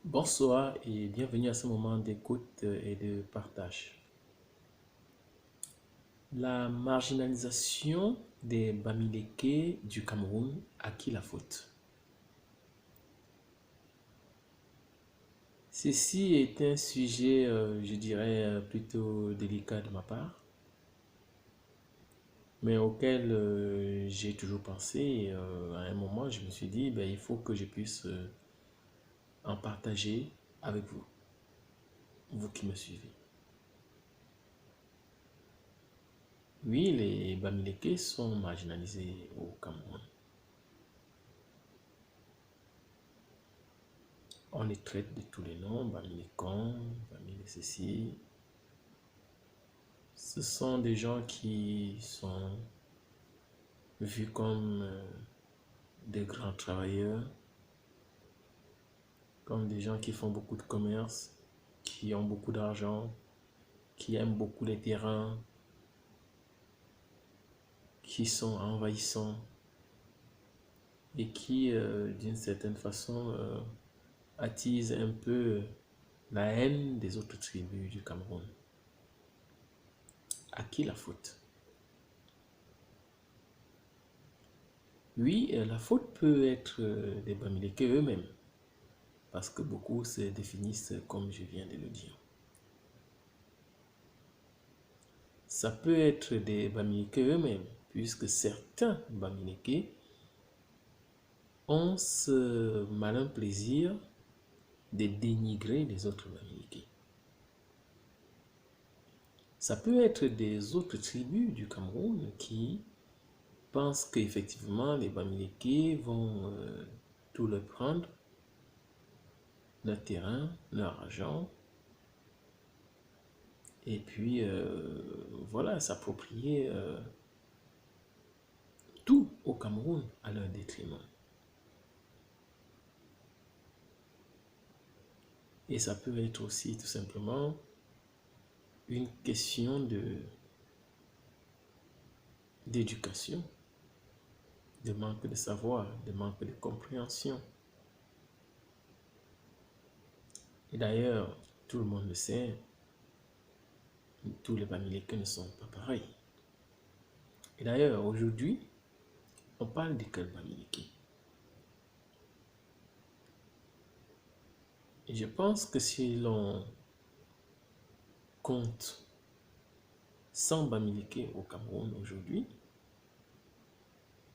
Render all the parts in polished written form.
Bonsoir et bienvenue à ce moment d'écoute et de partage. La marginalisation des Bamileke du Cameroun, à qui la faute? Ceci est un sujet, je dirais, plutôt délicat de ma part, mais auquel j'ai toujours pensé. À un moment, je me suis dit, ben, il faut que je puisse en partager avec vous, vous qui me suivez. Oui, les Bamileke sont marginalisés au Cameroun. On les traite de tous les noms, Bamilékon, Bamilé ceci. Ce sont des gens qui sont vus comme des grands travailleurs, comme des gens qui font beaucoup de commerce, qui ont beaucoup d'argent, qui aiment beaucoup les terrains, qui sont envahissants et qui, d'une certaine façon, attisent un peu la haine des autres tribus du Cameroun. À qui la faute? Oui, la faute peut être des Bamileke eux-mêmes, parce que beaucoup se définissent comme je viens de le dire. Ça peut être des Bamileke eux-mêmes, puisque certains Bamileke ont ce malin plaisir de dénigrer les autres Bamileke. Ça peut être des autres tribus du Cameroun qui pensent qu'effectivement les Bamileke vont tout leur prendre, leur terrain, leur argent, et puis voilà, s'approprier tout au Cameroun à leur détriment. Et ça peut être aussi tout simplement une question d'éducation, de manque de savoir, de manque de compréhension. Et d'ailleurs, tout le monde le sait, tous les Bamileke ne sont pas pareils. Et d'ailleurs, aujourd'hui, on parle de quel Bamileke? Et je pense que si l'on compte 100 Bamileke au Cameroun aujourd'hui,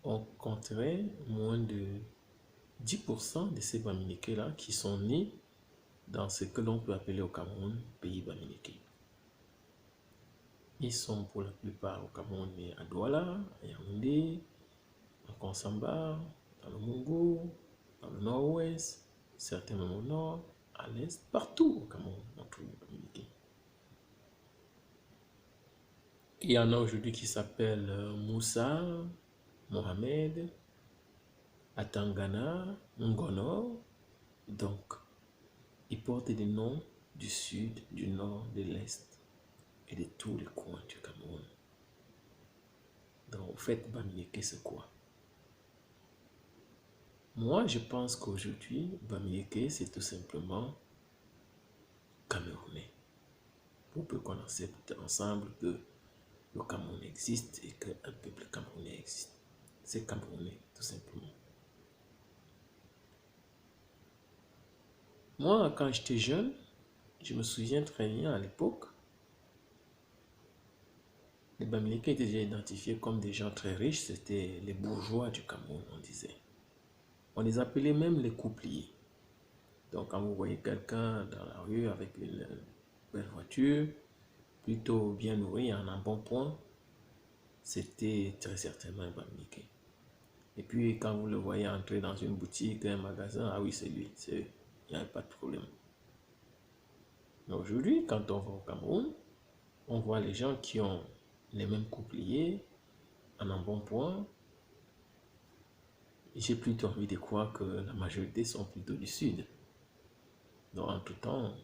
on compterait moins de 10% de ces Bamileke-là qui sont nés dans ce que l'on peut appeler au Cameroun pays Bamileke. Ils sont pour la plupart au Cameroun nés à Douala, à Yaoundé, à Konsamba, dans le Mungo, dans le nord-ouest, certains même au nord, à l'est, partout au Cameroun, on trouve les Bamileke. Il y en a aujourd'hui qui s'appellent Moussa, Mohamed, Atangana, Ngono. Donc, ils portent des noms du sud, du nord, de l'est et de tous les coins du Cameroun. Donc, au fait, Bamileke, c'est quoi? Moi, je pense qu'aujourd'hui, Bamileke, c'est tout simplement Camerounais. Pour peu qu'on accepte ensemble que le Cameroun existe et qu'un peuple camerounais existe. C'est Camerounais, tout simplement. Moi, quand j'étais jeune, je me souviens très bien à l'époque, les Bamileke étaient déjà identifiés comme des gens très riches, c'était les bourgeois du Cameroun, on disait. On les appelait même les coupliers. Donc quand vous voyez quelqu'un dans la rue avec une belle voiture, plutôt bien nourri, en un bon point, c'était très certainement un Bamileke. Et puis quand vous le voyez entrer dans une boutique, un magasin, ah oui c'est lui, il n'y a pas de problème. Mais aujourd'hui, quand on va au Cameroun, on voit les gens qui ont les mêmes coupliers, en un bon point. J'ai plutôt envie de croire que la majorité sont plutôt du sud. Donc en tout temps,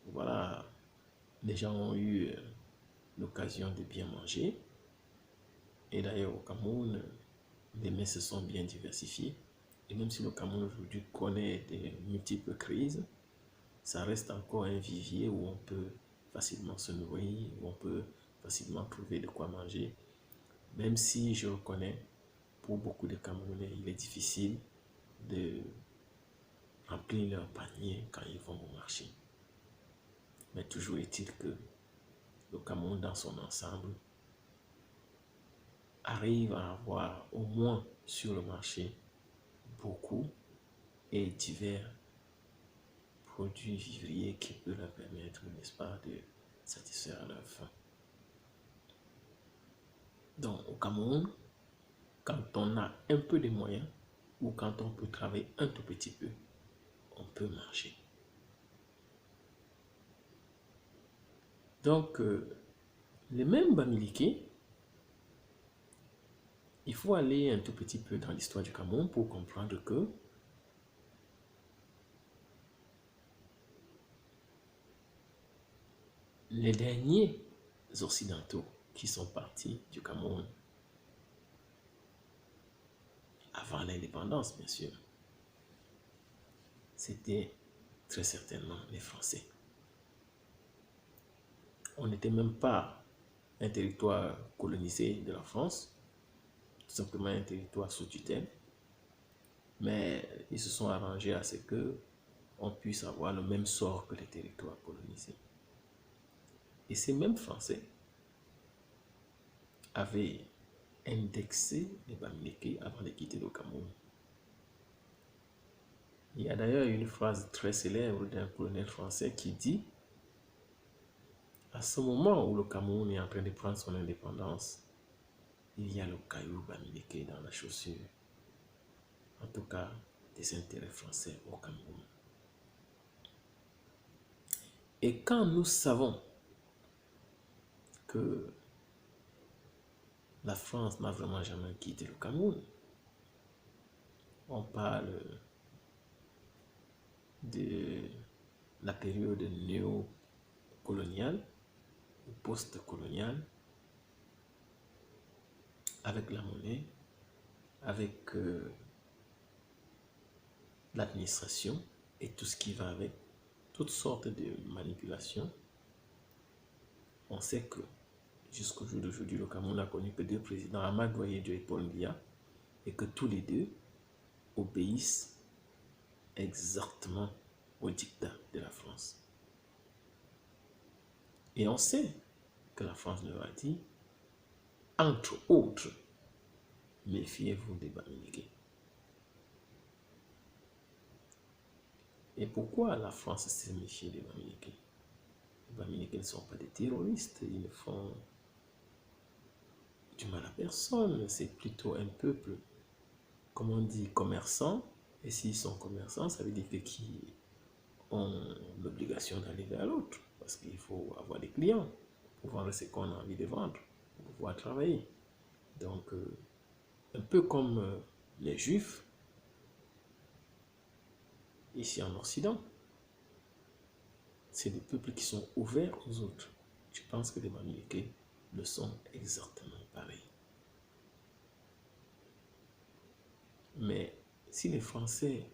voilà, les gens ont eu l'occasion de bien manger. Et d'ailleurs au Cameroun, les mets se sont bien diversifiés. Et même si le Cameroun aujourd'hui connaît des multiples crises, ça reste encore un vivier où on peut facilement se nourrir, où on peut facilement trouver de quoi manger. Même si je reconnais, pour beaucoup de Camerounais, il est difficile de remplir leur panier quand ils vont au marché. Mais toujours est-il que le Cameroun dans son ensemble arrive à avoir au moins sur le marché beaucoup et divers produits vivriers qui peuvent leur permettre, n'est-ce pas, de satisfaire leur faim. Donc au Cameroun, quand on a un peu de moyens ou quand on peut travailler un tout petit peu, on peut manger. Donc, les mêmes Bamileke, il faut aller un tout petit peu dans l'histoire du Cameroun pour comprendre que les derniers occidentaux qui sont partis du Cameroun avant l'indépendance, bien sûr, c'était très certainement les Français. On n'était même pas un territoire colonisé de la France, tout simplement un territoire sous tutelle, mais ils se sont arrangés à ce que on puisse avoir le même sort que les territoires colonisés. Et ces mêmes Français avaient indexé les Bamileke avant de quitter le Cameroun. Il y a d'ailleurs une phrase très célèbre d'un colonel français qui dit: à ce moment où le Cameroun est en train de prendre son indépendance, il y a le caillou Bamileke dans la chaussure. En tout cas, des intérêts français au Cameroun. Et quand nous savons que la France n'a vraiment jamais quitté le Cameroun, on parle de la période néocoloniale ou post-coloniale, avec la monnaie, avec l'administration et tout ce qui va avec, toutes sortes de manipulations. On sait que jusqu'au jour d'aujourd'hui, le Cameroun n'a connu que deux présidents, Amadou Ahidjo et Paul Biya, et que tous les deux obéissent exactement au dictat de la France. Et on sait que la France leur a dit, entre autres, méfiez-vous des Bamileke. Et pourquoi la France s'est méfiée des Bamileke? Les Bamileke ne sont pas des terroristes, ils ne font du mal à personne, c'est plutôt un peuple, comme on dit, commerçant. Et s'ils sont commerçants, ça veut dire qu'ils ont l'obligation d'aller vers l'autre, parce qu'il faut avoir des clients pour vendre ce qu'on a envie de vendre, pour pouvoir travailler. Donc, un peu comme les Juifs, ici en Occident, c'est des peuples qui sont ouverts aux autres. Je pense que les Bamileke le sont exactement pareil. Mais si les Français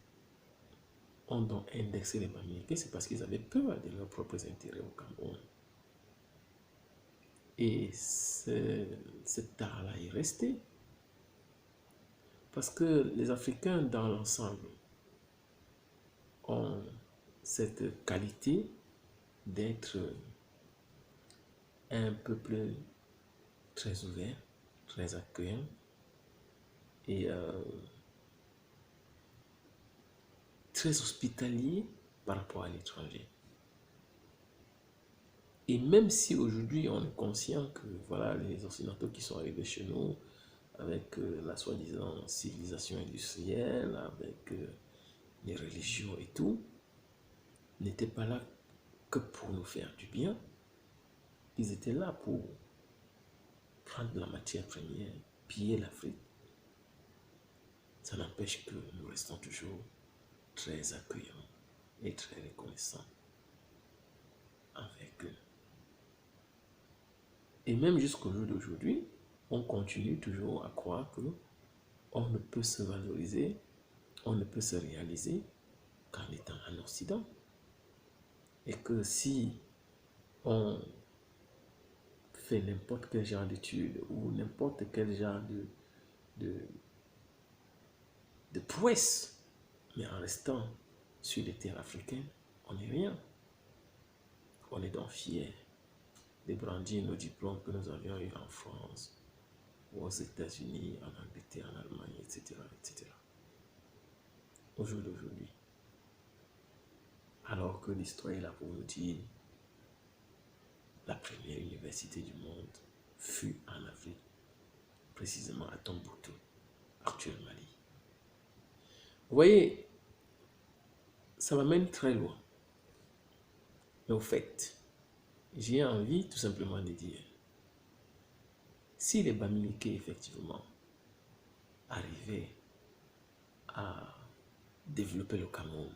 ont donc indexé les Bamileke, c'est parce qu'ils avaient peur de leurs propres intérêts au Cameroun. Et cet art-là est resté. Parce que les Africains, dans l'ensemble, ont cette qualité d'être un peuple très ouvert, très accueillant et très hospitalier par rapport à l'étranger. Et même si aujourd'hui on est conscient que voilà, les Occidentaux qui sont arrivés chez nous avec la soi-disant civilisation industrielle, avec les religions et tout, n'étaient pas là que pour nous faire du bien. Ils étaient là pour prendre la matière première, piller l'Afrique. Ça n'empêche que nous restons toujours très accueillants et très reconnaissants avec eux. Et même jusqu'au jour d'aujourd'hui, on continue toujours à croire que on ne peut se valoriser on ne peut se réaliser qu'en étant en Occident. Et que si on fait n'importe quel genre d'études ou n'importe quel genre de, de prouesse, mais en restant sur les terres africaines, on n'est rien. On est donc fiers de brandir nos diplômes que nous avions eu en France, ou aux États-Unis, en Angleterre, en Allemagne, etc., etc. Au jour d'aujourd'hui, alors que l'histoire est là pour nous dire la première université du monde fut en Afrique, précisément à Tombouctou, actuel Mali. Vous voyez, ça m'amène très loin. Mais au fait, j'ai envie tout simplement de dire, si les Bamileke effectivement arrivaient à développer le Cameroun,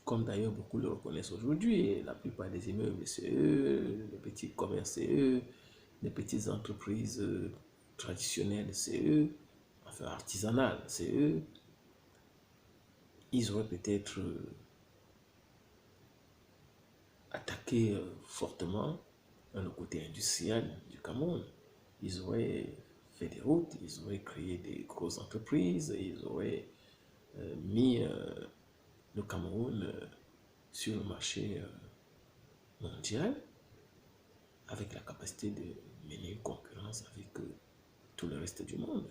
comme d'ailleurs beaucoup le reconnaissent aujourd'hui, la plupart des immeubles c'est eux, les petits commerces c'est eux, les petites entreprises traditionnelles c'est eux, enfin artisanales c'est eux, ils auraient peut-être attaqué fortement le côté industriel du Cameroun. Ils auraient fait des routes, ils auraient créé des grosses entreprises, ils auraient mis le Cameroun sur le marché mondial avec la capacité de mener une concurrence avec tout le reste du monde.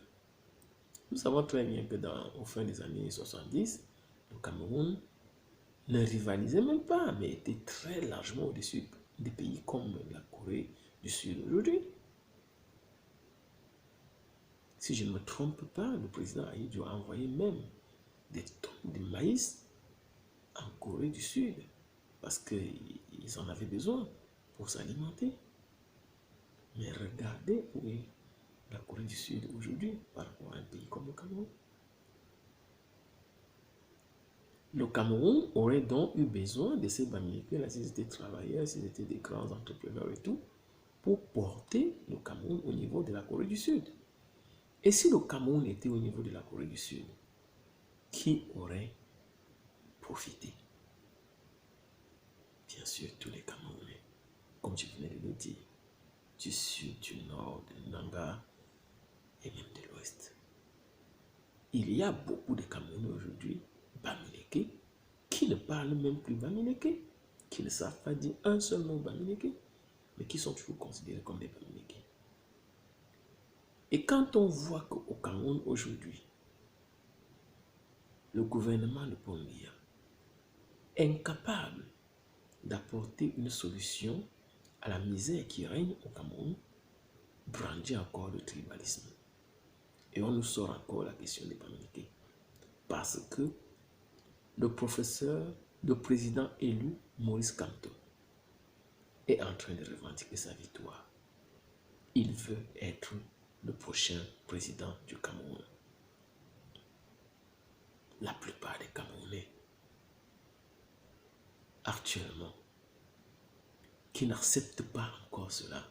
Nous savons très bien que au fin des années 70, le Cameroun ne rivalisait même pas, mais était très largement au-dessus des pays comme la Corée du Sud aujourd'hui. Si je ne me trompe pas, le président Ahidjo a envoyé même des tonnes de maïs en Corée du Sud parce qu'ils en avaient besoin pour s'alimenter. Mais regardez où est la Corée du Sud aujourd'hui par rapport à un pays comme le Cameroun. Le Cameroun aurait donc eu besoin de ces Bamileke, s'ils étaient travailleurs, s'ils étaient des grands entrepreneurs et tout, pour porter le Cameroun au niveau de la Corée du Sud. Et si le Cameroun était au niveau de la Corée du Sud, qui aurait profité? Bien sûr, tous les Camerounais, comme je venais de le dire, du sud, du nord, de Nanga et même de l'ouest. Il y a beaucoup de Camerounais aujourd'hui, Bamileke, qui ne parlent même plus Bamileke, qui ne savent pas dire un seul mot Bamileke, mais qui sont toujours considérés comme des Bamileke. Et quand on voit qu'au Cameroun aujourd'hui, le gouvernement de Paul Biya est incapable d'apporter une solution à la misère qui règne au Cameroun, brandit encore le tribalisme. Et on nous sort encore la question des Bamileke. Parce que le président élu, Maurice Kamto, est en train de revendiquer sa victoire. Il veut être le prochain président du Cameroun. La plupart des Camerounais, actuellement, qui n'acceptent pas encore cela,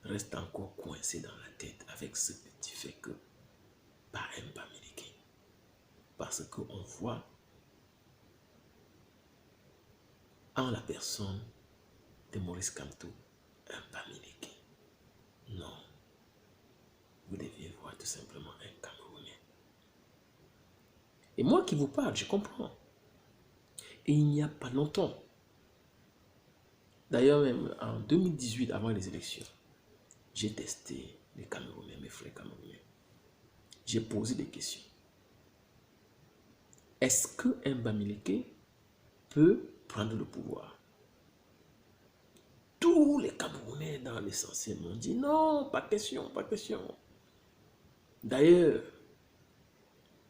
restent encore coincés dans la tête avec ce petit fait que pas un Bamileke. Parce qu'on voit en la personne de Maurice Kamto un Bamileke. Non, vous deviez voir tout simplement un Camerounais. Et moi qui vous parle, je comprends. Et il n'y a pas longtemps, d'ailleurs même en 2018, avant les élections, j'ai testé les Camerounais, mes frères Camerounais. J'ai posé des questions. Est-ce qu'un Bamileke peut prendre le pouvoir? Tous les Camerounais dans l'essentiel m'ont dit non, pas question, pas question. D'ailleurs,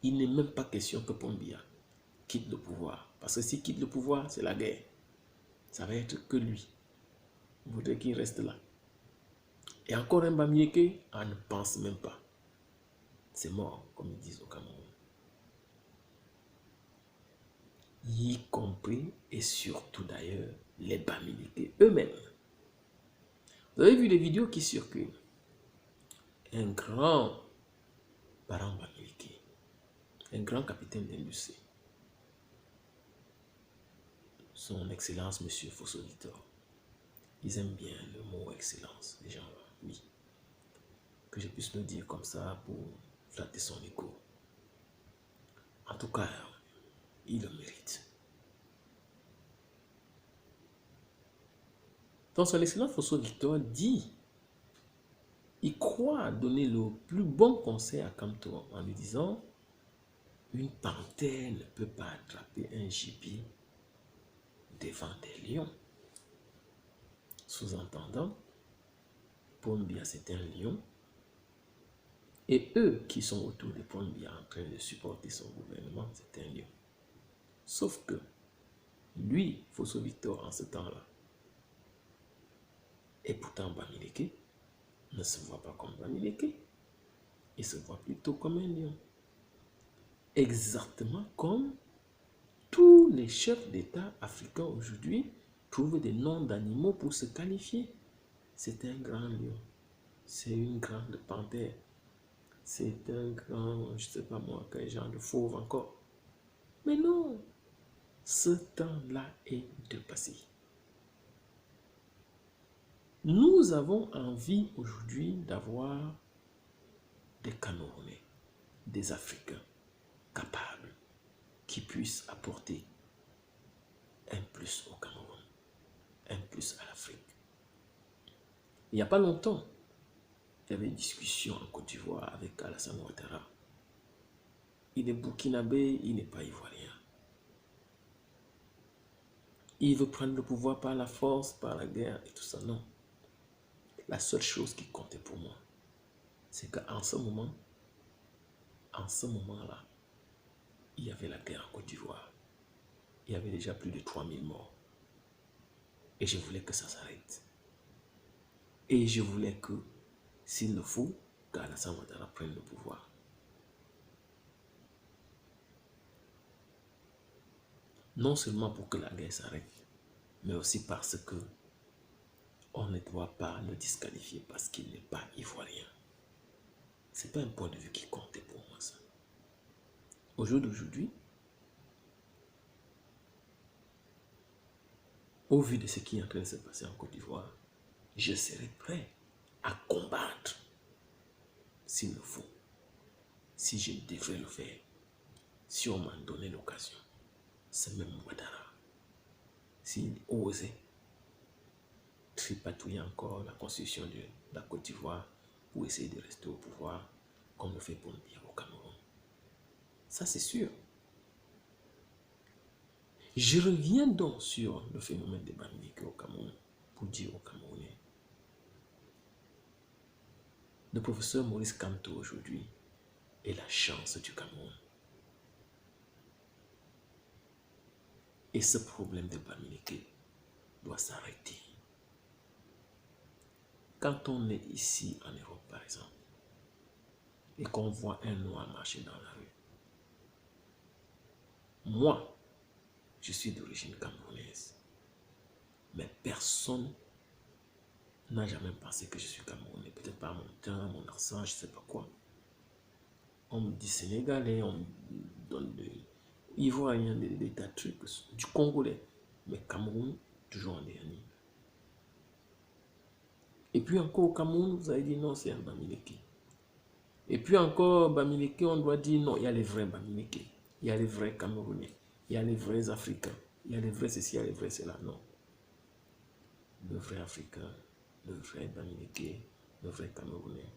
il n'est même pas question que Paul Biya quitte le pouvoir. Parce que s'il quitte le pouvoir, c'est la guerre. Ça va être que lui. Il voudrait qu'il reste là. Et encore un Bamileke, on ne pense même pas. C'est mort, comme ils disent au Cameroun. Y compris et surtout d'ailleurs les Bamileke eux-mêmes. Vous avez vu les vidéos qui circulent. Un grand parent Bamileke un grand capitaine d'industrie. Son Excellence, Monsieur Fosso Victor. Ils aiment bien le mot excellence, les gens-là, oui. Que je puisse le dire comme ça pour flatter son écho. En tout cas, il le mérite. Donc, son Excellence Fosso Victor dit, il croit donner le plus bon conseil à Kamto en lui disant, une panthère ne peut pas attraper un gibier devant des lions. Sous-entendant, Paul Biya c'est un lion, et eux qui sont autour de Paul Biya en train de supporter son gouvernement, c'est un lion. Sauf que lui, Fosso Victor, en ce temps-là, et pourtant Bamileke, ne se voit pas comme Bamileke, il se voit plutôt comme un lion. Exactement comme tous les chefs d'État africains aujourd'hui trouvent des noms d'animaux pour se qualifier. C'est un grand lion, c'est une grande panthère, c'est un grand, je ne sais pas moi, quel genre de fauve encore. Mais non, ce temps-là est dépassé. Nous avons envie aujourd'hui d'avoir des Camerounais, des Africains capables qui puissent apporter un plus au Cameroun, un plus à l'Afrique. Il n'y a pas longtemps, il y avait une discussion en Côte d'Ivoire avec Alassane Ouattara. Il est burkinabé, il n'est pas ivoirien. Il veut prendre le pouvoir par la force, par la guerre et tout ça. Non. La seule chose qui comptait pour moi, c'est qu'en ce moment, en ce moment-là, il y avait la guerre en Côte d'Ivoire. Il y avait déjà plus de 3000 morts. Et je voulais que ça s'arrête. Et je voulais que, s'il le faut, qu'Alassane Ouattara prenne le pouvoir. Non seulement pour que la guerre s'arrête, mais aussi parce que on ne doit pas le disqualifier parce qu'il n'est pas ivoirien. Ce n'est pas un point de vue qui comptait pour moi, ça. Au jour d'aujourd'hui, au vu de ce qui est en train de se passer en Côte d'Ivoire, je serai prêt à combattre s'il le faut, si je devrais le faire, si on m'en donnait l'occasion. C'est même Ouattara. S'il osait tripatouiller encore la constitution de la Côte d'Ivoire pour essayer de rester au pouvoir, comme le fait Paul Biya au Cameroun. Ça, c'est sûr. Je reviens donc sur le phénomène de Bamileke au Cameroun pour dire aux Camerounais. Le professeur Maurice Kamto aujourd'hui est la chance du Cameroun. Et ce problème de Bamileke doit s'arrêter. Quand on est ici en Europe, par exemple, et qu'on voit un noir marcher dans la rue, moi, je suis d'origine camerounaise, mais personne n'a jamais pensé que je suis camerounais. Peut-être par mon teint, mon accent, je ne sais pas quoi. On me dit sénégalais, on me donne des ivoiriens, des tas de trucs, du congolais, mais Cameroun, toujours en dernier. Et puis encore au Cameroun, vous avez dit non, c'est un Bamileke. Et puis encore, Bamileke, on doit dire non, il y a les vrais Bamileke, il y a les vrais Camerounais, il y a les vrais Africains, il y a les vrais ceci, il y a les vrais cela. Non. Le vrai Africain, le vrai Bamileke, le vrai Camerounais,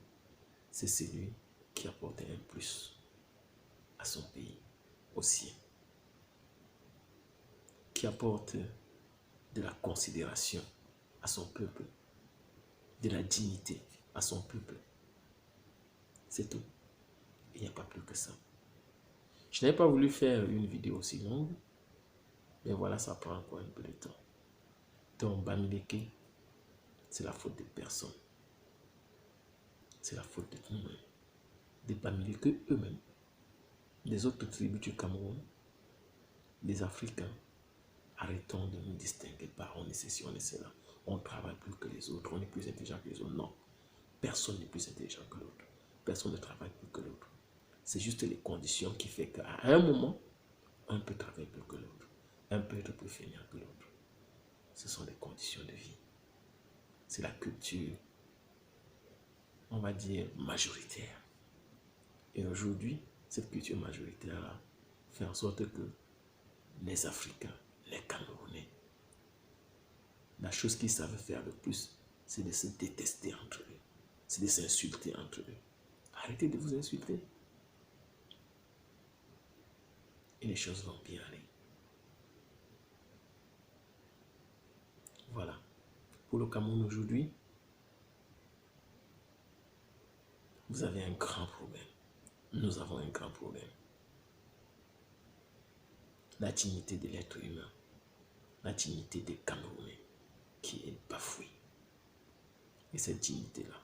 c'est celui qui apporte un plus à son pays, au sien, qui apporte de la considération à son peuple, de la dignité à son peuple. C'est tout. Il n'y a pas plus que ça. Je n'avais pas voulu faire une vidéo aussi longue, mais voilà, ça prend encore un peu de temps. Donc, Bamileke, c'est la faute de personne. C'est la faute de nous-mêmes, des Bamileke eux-mêmes, des autres tribus du Cameroun, des Africains. Arrêtons de nous distinguer par on est ceci, on est cela. On ne travaille plus que les autres, on est plus intelligent que les autres. Non, personne n'est plus intelligent que l'autre. Personne ne travaille plus que l'autre. C'est juste les conditions qui font qu'à un moment, un peut travailler plus que l'autre. Un peut être plus fainéant que l'autre. Ce sont les conditions de vie. C'est la culture, on va dire, majoritaire. Et aujourd'hui, cette culture majoritaire-là fait en sorte que les Africains, les Camerounais, la chose qu'ils savent faire le plus, c'est de se détester entre eux. C'est de s'insulter entre eux. Arrêtez de vous insulter. Et les choses vont bien aller. Voilà. Pour le Cameroun aujourd'hui, vous avez un grand problème. Nous avons un grand problème. La dignité de l'être humain, la dignité des Camerounais qui est bafouée. Et cette dignité-là,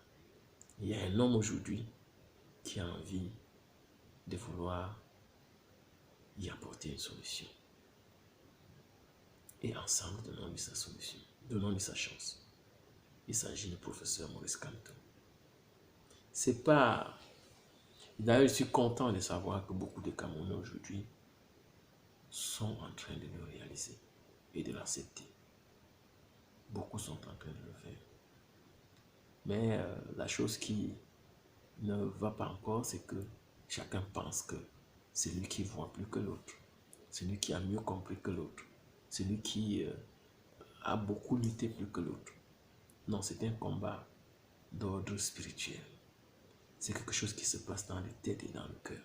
il y a un homme aujourd'hui qui a envie de vouloir y apporter une solution. Et ensemble, donnons-lui sa solution, donnons-lui sa chance. Il s'agit du professeur Maurice Kamto. C'est pas... D'ailleurs, je suis content de savoir que beaucoup de Camerounais aujourd'hui sont en train de le réaliser et de l'accepter. Beaucoup sont en train de le faire. Mais la chose qui ne va pas encore, c'est que chacun pense que c'est lui qui voit plus que l'autre. C'est lui qui a mieux compris que l'autre. C'est lui qui a beaucoup lutté plus que l'autre. Non, c'est un combat d'ordre spirituel. C'est quelque chose qui se passe dans les têtes et dans le cœur.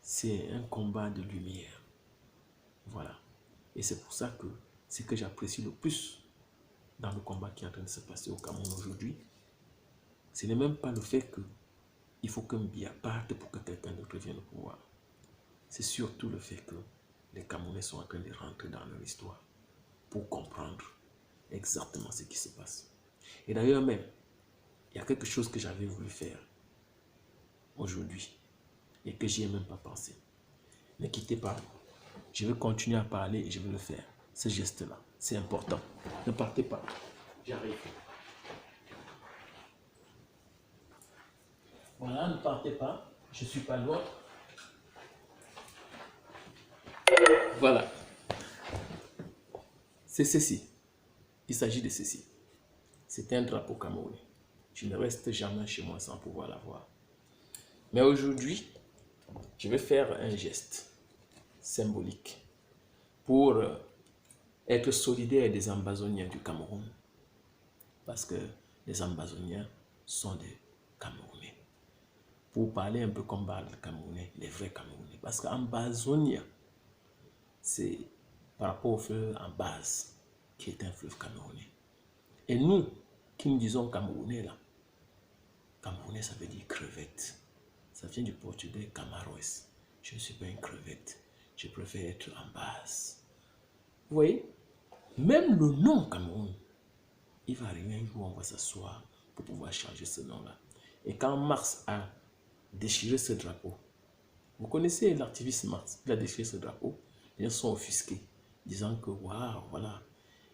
C'est un combat de lumière. Voilà. Et c'est pour ça que ce que j'apprécie le plus dans le combat qui est en train de se passer au Cameroun aujourd'hui, ce n'est même pas le fait qu'il faut qu'un Biya parte pour que quelqu'un d'autre vienne au pouvoir. C'est surtout le fait que les Camerounais sont en train de rentrer dans leur histoire pour comprendre exactement ce qui se passe. Et d'ailleurs même, il y a quelque chose que j'avais voulu faire aujourd'hui et que j'y ai même pas pensé. Ne quittez pas. Je vais continuer à parler et je vais le faire. Ce geste-là, c'est important. Ne partez pas. J'arrive. Voilà, ne partez pas. Je ne suis pas loin. Voilà. C'est ceci. Il s'agit de ceci. C'est un drapeau camerounais. Je ne reste jamais chez moi sans pouvoir l'avoir. Mais aujourd'hui, je vais faire un geste symbolique pour être solidaire des Ambazoniens du Cameroun. Parce que les Ambazoniens sont des Camerounais. Pour parler un peu comme parlent les Camerounais, les vrais Camerounais. Parce qu'Ambazonia, c'est par rapport au fleuve en base, qui est un fleuve camerounais. Et nous, qui nous disons Camerounais là, Camerounais ça veut dire crevette. Ça vient du portugais camaroes. Je ne suis pas une crevette. Je préfère être en base. Vous voyez, même le nom Cameroun, il va arriver un jour où on va s'asseoir pour pouvoir changer ce nom-là. Et quand Marx a déchiré ce drapeau, vous connaissez l'activiste Marx, il a déchiré ce drapeau, les gens sont offusqués, disant que waouh, voilà,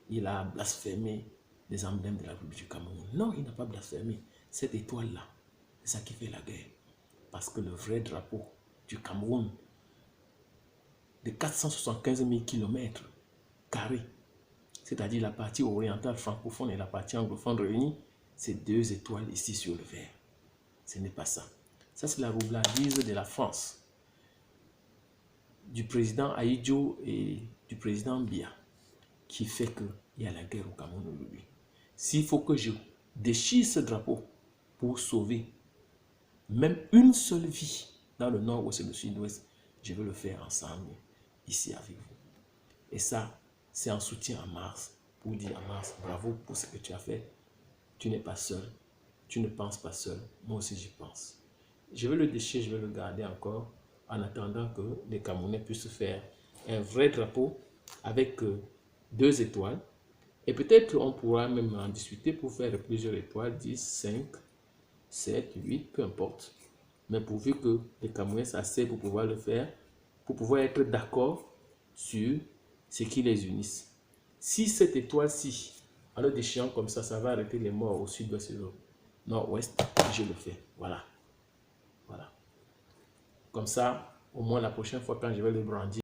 il a blasphémé les emblèmes de la République du Cameroun. Non, il n'a pas blasphémé. Cette étoile-là, c'est ça qui fait la guerre. Parce que le vrai drapeau du Cameroun, de 475 000 km carrés, c'est-à-dire la partie orientale francophone et la partie anglophone réunie, c'est deux étoiles ici sur le vert. Ce n'est pas ça. Ça, c'est la roublardise de la France, du président Ahidjo et du président Biya, qui fait qu'il y a la guerre au Cameroun aujourd'hui. S'il faut que je déchire ce drapeau pour sauver même une seule vie dans le nord-ouest et le sud-ouest, je veux le faire ensemble, ici avec vous. Et ça, c'est en soutien à Mars, pour dire à Mars, bravo pour ce que tu as fait. Tu n'es pas seul, tu ne penses pas seul, moi aussi j'y pense. Je vais le déchirer, je vais le garder encore, en attendant que les Camerounais puissent faire un vrai drapeau avec deux étoiles. Et peut-être on pourra même en discuter pour faire plusieurs étoiles, 10, 5, 7, 8, peu importe. Mais pourvu que les Camerounais s'asseyent pour pouvoir le faire, pour pouvoir être d'accord sur ce qui les unisse. Si cette étoile-ci, en le déchirant comme ça va arrêter les morts au sud-ouest et au nord-ouest, je le fais. Voilà. Voilà. Comme ça, au moins la prochaine fois quand je vais le brandir,